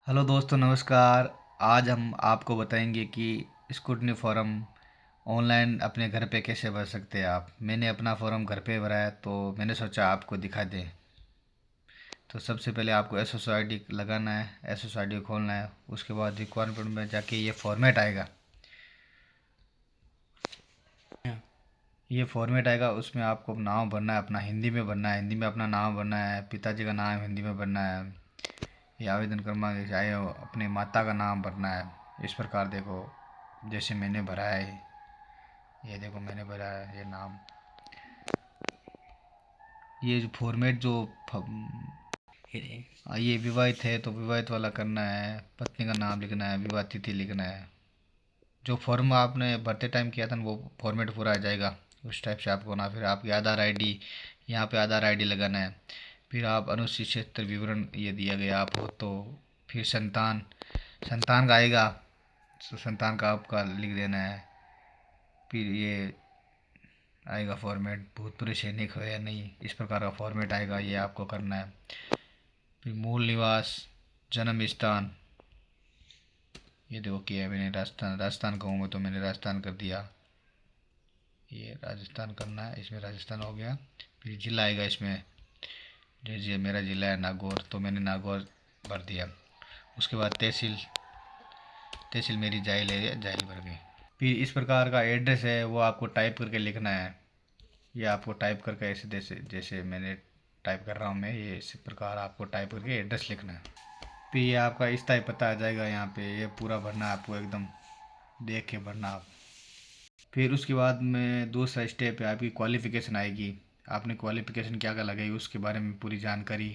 Hello दोस्तों, नमस्कार। आज हम आपको बताएंगे कि स्कूटनी फॉर्म ऑनलाइन अपने घर पे कैसे भर सकते हैं आप। मैंने अपना फॉर्म घर पे भरा है, तो मैंने सोचा आपको दिखा दें। तो सबसे पहले आपको एस आई डी लगाना है, एस आई डी खोलना है। उसके बाद रिक्वायरमेंट में जाके ये फॉर्मेट आएगा। ये फॉर्मेट आएगा, उसमें आपको नाम भरना है, अपना हिंदी में भरना है। हिंदी में अपना नाम भरना है, पिताजी का नाम हिंदी में भरना है। ये आवेदन क्रमांक चाहे अपने माता का नाम भरना है। इस प्रकार देखो, जैसे मैंने भरा है। ये देखो, मैंने भरा है ये नाम। ये जो फॉर्मेट जो ये विवाहित है तो विवाहित वाला करना है, पत्नी का नाम लिखना है, विवाह तिथि लिखना है। जो फॉर्म आपने भरते टाइम किया था ना, वो फॉर्मेट पूरा आ जाएगा। उस टाइप से आपको ना, फिर आपकी आधार आईडी, यहाँ पे आधार आईडी लगाना है। फिर आप अनुसूचित क्षेत्र विवरण ये दिया गया आप हो तो, फिर संतान, संतान का आएगा तो संतान का आपका लिख देना है। फिर ये आएगा फॉर्मेट, भूतपूर्व सैनिक हो या नहीं, इस प्रकार का फॉर्मेट आएगा, ये आपको करना है। फिर मूल निवास, जन्म स्थान, ये देखो किया है मैंने। राजस्थान, राजस्थान कहूँगा तो मैंने राजस्थान कर दिया। ये राजस्थान करना है, इसमें राजस्थान हो गया। फिर जिला आएगा इसमें, जैसे मेरा जिला है नागौर, तो मैंने नागौर भर दिया। उसके बाद तहसील, तहसील मेरी जाइल है, जाइल भर गई। फिर इस प्रकार का एड्रेस है, वो आपको टाइप करके लिखना है। ये आपको टाइप करके ऐसे जैसे जैसे मैंने टाइप कर रहा हूँ मैं, ये इसी प्रकार आपको टाइप करके एड्रेस लिखना है। फिर ये आपका स्थायी पता आ जाएगा यहाँ पे। ये पूरा भरना है आपको, एकदम देख के भरना आप। फिर उसके बाद में दूसरा स्टेप है, आपकी क्वालिफ़िकेशन आएगी। आपने क्वालिफ़िकेशन क्या क्या लगाई उसके बारे में पूरी जानकारी,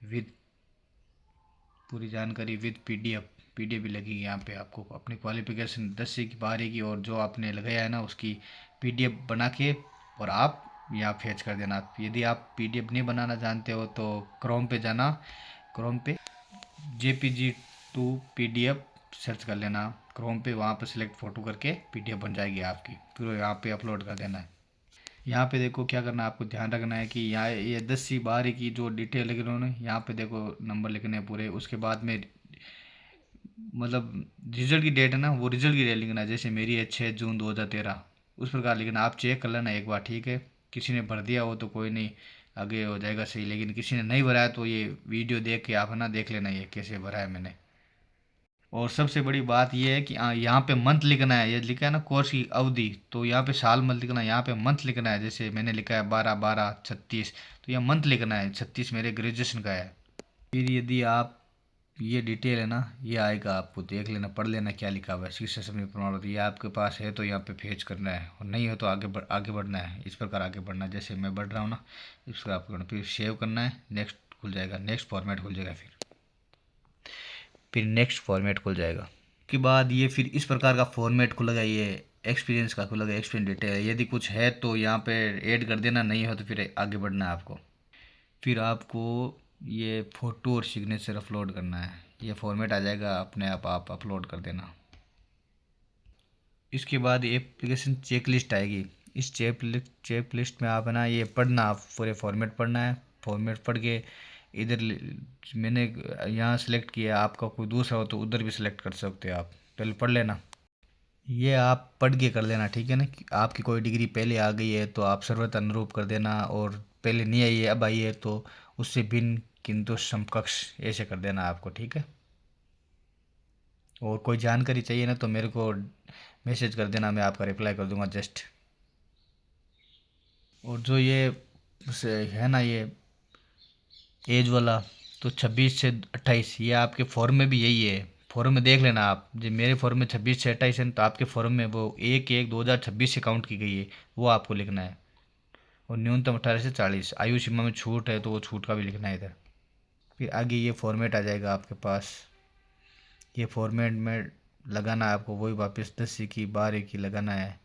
विद पूरी जानकारी विद पीडीएफ, पीडीएफ भी लगेगी यहाँ पे। आपको अपनी क्वालिफ़िकेशन 10वीं की 12वीं की और जो आपने लगाया है ना, उसकी पीडीएफ बना के और आप यहाँ फेच कर देना। यदि आप पीडीएफ नहीं बनाना जानते हो तो क्रोम पे जाना, क्रोम पे जेपीजी टू पीडीएफ सर्च कर लेना क्रोम पे। वहाँ पे सिलेक्ट फ़ोटो करके पीडीएफ बन जाएगी आपकी, फिर यहाँ पे अपलोड कर देना है। यहाँ पे देखो क्या करना है, आपको ध्यान रखना है कि यहाँ ये 10वीं 12वीं की जो डिटेल लिख रहे हो ना, यहाँ पे देखो नंबर लिखने हैं पूरे। उसके बाद में मतलब रिजल्ट की डेट है ना, वो रिजल्ट की डेट लिखना है। जैसे मेरी है 6 जून 2013, उस प्रकार लिखना। आप चेक कर लेना एक बार, ठीक है। किसी ने भर दिया हो तो कोई नहीं, आगे हो जाएगा सही। लेकिन किसी ने नहीं भरा है तो ये वीडियो देख के आप है ना देख लेना ये कैसे भरा है मैंने। और सबसे बड़ी बात ये है कि यहाँ पे मंथ लिखना है। ये लिखा है ना कोर्स की अवधि, तो यहाँ पे साल मत लिखना है, यहाँ पे मंथ लिखना है। जैसे मैंने लिखा है 12/12/36, तो यहाँ मंथ लिखना है। 36 मेरे ग्रेजुएशन का है। फिर यदि आप ये डिटेल है ना, ये आएगा, आपको देख लेना, पढ़ लेना क्या लिखा हुआ है। शिक्षा संबंधी प्रमाण पत्र, ये आपके पास है तो यहाँ पे फेच करना है, और नहीं हो तो आगे बढ़ना है। इस प्रकार आगे बढ़ना है, जैसे मैं बढ़ रहा हूँ ना, इस प्रकार आपको करना। फिर सेव करना है, नेक्स्ट खुल जाएगा, नेक्स्ट फॉर्मेट खुल जाएगा। फिर नेक्स्ट फॉर्मेट खुल जाएगा। उसके बाद ये फिर इस प्रकार का फॉर्मेट खुलेगा। ये एक्सपीरियंस का खुलेगा, एक्सपीरियंस डिटेल। यदि कुछ है तो यहाँ पे ऐड कर देना, नहीं हो तो फिर आगे बढ़ना है आपको। फिर आपको ये फ़ोटो और सिग्नेचर अपलोड करना है। ये फॉर्मेट आ जाएगा, अपने आप अपलोड कर देना। इसके बाद एप्लीकेशन चेक लिस्ट आएगी। इस चेक लिस्ट में आप है ना ये पढ़ना, आप पूरे फॉर्मेट पढ़ना है। फॉर्मेट पढ़ के इधर मैंने यहाँ सेलेक्ट किया, आपका कोई दूसरा हो तो उधर भी सिलेक्ट कर सकते हो आप। पहले पढ़ लेना, ये आप पढ़ के कर लेना, ठीक है ना। कि आपकी कोई डिग्री पहले आ गई है तो आप सर्वथा अनुरूप कर देना, और पहले नहीं आई है अब आई है तो उससे भिन्न किंतु समकक्ष ऐसे कर देना आपको, ठीक है। और कोई जानकारी चाहिए ना तो मेरे को मैसेज कर देना, मैं आपका रिप्लाई कर दूंगा जस्ट। और जो ये है ना ये एज वाला, तो 26 से 28, ये आपके फॉर्म में भी यही है। फॉर्म में देख लेना आप, जो मेरे फॉर्म में 26 से 28 है तो आपके फॉर्म में वो 1/1/2026 से काउंट की गई है, वो आपको लिखना है। और न्यूनतम 18 से 40 आयु सीमा में छूट है तो वो छूट का भी लिखना है इधर। फिर आगे ये फॉर्मेट आ जाएगा आपके पास। ये फॉर्मेट में लगाना है आपको वही वापस 10वीं की 12वीं की लगाना है,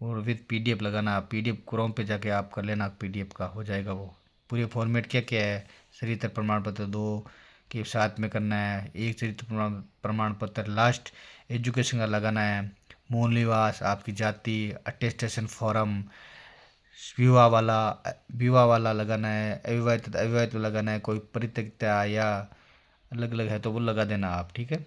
और विद पीडीएफ लगाना। पीडीएफ क्रोम पे जाके आप कर लेना, पीडीएफ का हो जाएगा वो। पूरे फॉर्मेट क्या क्या है, चरित्र प्रमाण पत्र 2 के साथ में करना है, एक चरित्र प्रमाण पत्र लास्ट एजुकेशन का लगाना है, मूल निवास, आपकी जाति, अटेस्टेशन फॉर्म, विवाह वाला लगाना है, अविवाहित अविवाहित लगाना है, कोई परित्यक्ता या अलग अलग है तो वो लगा देना आप, ठीक है।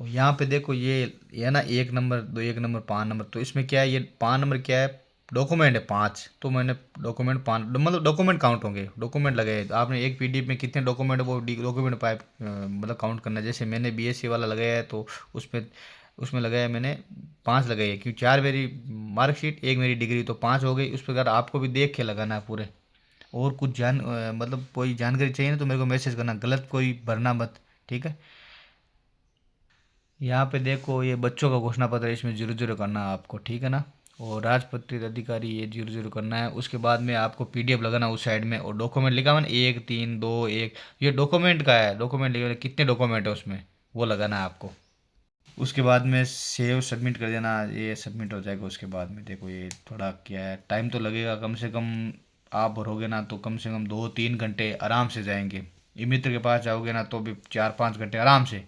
और यहाँ पे देखो ये ना 1 नंबर, 1 नंबर, 5 नंबर, तो इसमें क्या है, ये 5 नंबर क्या है, डॉक्यूमेंट है 5, तो मैंने डॉक्यूमेंट 5 मतलब डॉक्यूमेंट काउंट होंगे, डॉक्यूमेंट लगाए तो आपने एक पीडीएफ में कितने डॉक्यूमेंट, वो डॉक्यूमेंट पाइप मतलब काउंट करना है। जैसे मैंने बीएससी वाला लगाया है तो उसमें उसमें लगाया मैंने 5 लगाई है, क्योंकि 4 मेरी मार्कशीट, 1 मेरी डिग्री, तो 5 हो गई। उस प्रकार आपको भी देख के लगाना है पूरे। और कुछ मतलब कोई जानकारी चाहिए ना तो मेरे को मैसेज करना, गलत कोई भरना मत, ठीक है। यहाँ पे देखो ये बच्चों का घोषणा पत्र, इसमें 00 करना है आपको, ठीक है ना। और राजपत्रित अधिकारी ये 00 करना है। उसके बाद में आपको पीडीएफ लगाना उस साइड में, और डॉक्यूमेंट लिखा हुआ ना 1 3 2 1, ये डॉक्यूमेंट का है, डॉक्यूमेंट लिखा हुआ है, कितने डॉक्यूमेंट है उसमें वो लगाना है आपको। उसके बाद में सेव सबमिट कर देना, ये सबमिट हो जाएगा। उसके बाद में देखो ये थोड़ा क्या है, टाइम तो लगेगा कम से कम, आप भरोगे ना तो कम से कम 2-3 घंटे आराम से जाएंगे। ई मित्र के पास जाओगे ना तो भी 4-5 घंटे आराम से।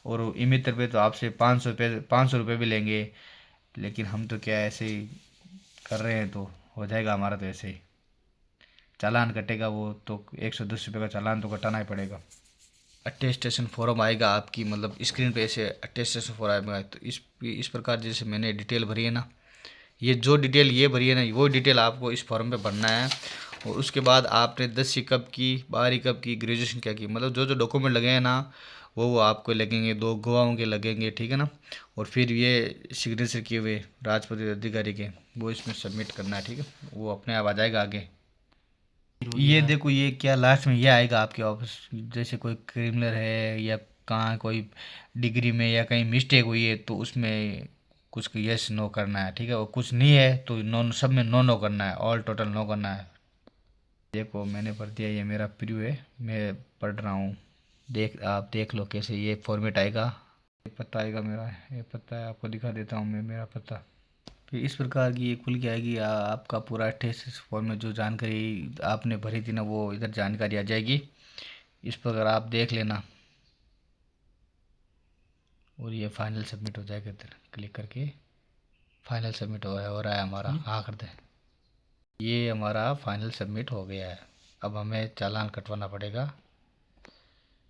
और ई मित्र पे तो आपसे 500 रुपये भी लेंगे, लेकिन हम तो क्या ऐसे ही कर रहे हैं तो हो जाएगा हमारा तो ऐसे ही। चालान कटेगा वो तो 110 रुपये का चालान तो कटाना ही पड़ेगा। अटेस्टेशन फॉर्म आएगा आपकी, मतलब स्क्रीन पे ऐसे अटेस्टेशन फॉर्म आएगा, तो इस प्रकार जैसे मैंने डिटेल भरी है ना, ये जो डिटेल ये भरी है ना, वो डिटेल आपको इस फॉर्म पे भरना है। और उसके बाद आपने 10वीं कब की, 12वीं कब की, ग्रेजुएशन क्या की, मतलब जो जो डॉक्यूमेंट लगे हैं ना वो आपको लगेंगे, 2 गवाहों के लगेंगे, ठीक है ना। और फिर ये सिग्नेचर किए हुए राजपत्रित अधिकारी के वो इसमें सबमिट करना है, ठीक है। वो अपने आप आ जाएगा आगे। ये देखो ये क्या लास्ट में ये आएगा आपके ऑफिस, जैसे कोई क्रिमिनल है या कहाँ कोई डिग्री में या कहीं मिस्टेक हुई है तो उसमें कुछ यस नो करना है, ठीक है। और कुछ नहीं है तो नो, सब में नो नो करना है, ऑल टोटल नो करना है। देखो मैंने पढ़ दिया, ये मेरा प्रीव्यू है, मैं पढ़ रहा हूँ, आप देख लो कैसे ये फॉर्मेट आएगा। ये पता आएगा मेरा, ये पता है, आपको दिखा देता हूँ मैं मेरा पता। फिर इस प्रकार की ये खुल के आएगी, आपका पूरा टेस्ट फॉर्म में जो जानकारी आपने भरी थी ना वो इधर जानकारी आ जाएगी। इस प्रकार आप देख लेना। और ये फाइनल सबमिट हो जाएगा, इधर क्लिक करके फाइनल सबमिट हो रहा है हमारा। हाँ कर दे, ये हमारा फाइनल सबमिट हो गया है। अब हमें चालान कटवाना पड़ेगा।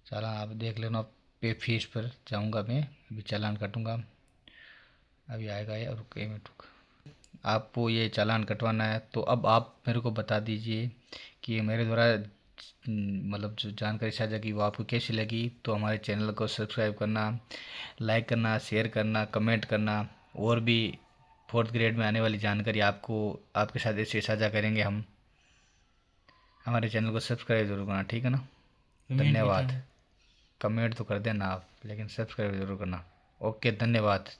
चालान आप देख लेना, पे फीस पर जाऊंगा मैं, अभी चालान कटूंगा, अभी आएगा ये, और पेमेंट आपको ये चालान कटवाना है। तो अब आप मेरे को बता दीजिए कि मेरे द्वारा मतलब जो जानकारी साझा की वो आपको कैसी लगी। तो हमारे चैनल को सब्सक्राइब करना, लाइक करना, शेयर करना, कमेंट करना। और भी 4th ग्रेड में आने वाली जानकारी आपको आपके साथ ऐसे साझा करेंगे हम। हमारे चैनल को सब्सक्राइब जरूर करना, ठीक है ना। धन्यवाद। कमेंट तो कर देना आप, लेकिन सब्सक्राइब जरूर करना। ओके, धन्यवाद।